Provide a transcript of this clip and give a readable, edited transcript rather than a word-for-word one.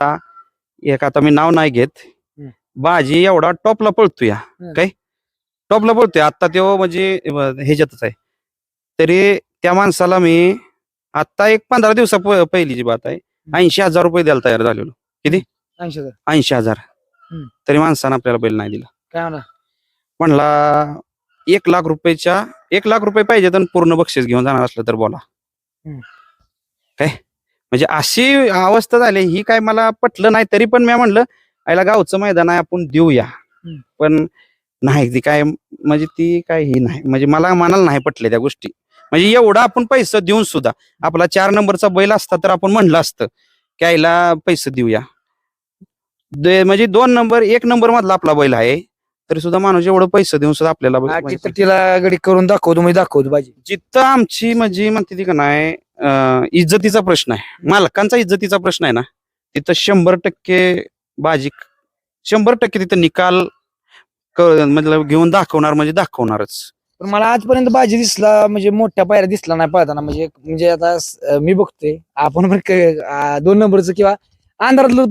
एक आता मी नाव नाही घेत, बाजी एवढा टॉपला पळतोय काय टॉपला पळतोय आता तो म्हणजे ह्याच्यातच आहे. तरी त्या माणसाला मी आता एक 15 दिवसा पहिलीची बात आहे, 80,000 रुपये द्यायला तयार झालेलो. किती? 80,000. 80,000. तरी माणसानं आपल्याला बैल नाही दिला. काय म्हणा म्हणला 1,00,000 रुपये पाहिजे तर पूर्ण बक्षीस घेऊन जाणार असलं तर बोला. काय म्हणजे अशी अवस्था झाली ही काय मला पटलं नाही. तरी पण मी म्हणलं आयला गावचं मैदान आहे आपण देऊया. पण नाही ती काय म्हणजे ती काय ही नाही म्हणजे मला मनाला नाही पटले त्या गोष्टी. म्हणजे एवढा आपण पैसे देऊन सुद्धा आपला 4 नंबरचा बैल असता तर आपण म्हणलं असतं की आईला पैसे देऊया. म्हणजे 2 नंबर 1 नंबर मधला आपला बैल आहे तरी सुद्धा माणूस एवढं पैसे देऊन सुद्धा आपल्याला तिला गडी करून दाखवतो म्हणजे दाखवतो पाहिजे. जिथं आमची म्हणजे म्हणते ती का नाही इज्जतीचा प्रश्न आहे, मालकांचा इज्जतीचा प्रश्न आहे ना, तिथं 100% बाजी 100% तिथं निकाल मतलब घेऊन दाखवणार म्हणजे दाखवणारच. पण मला आजपर्यंत बाजी दिसला म्हणजे मोठ्या पायऱ्या दिसला नाही पळताना. म्हणजे आता मी बघतोय आपण पण 2 नंबरचं किंवा अंधारातलं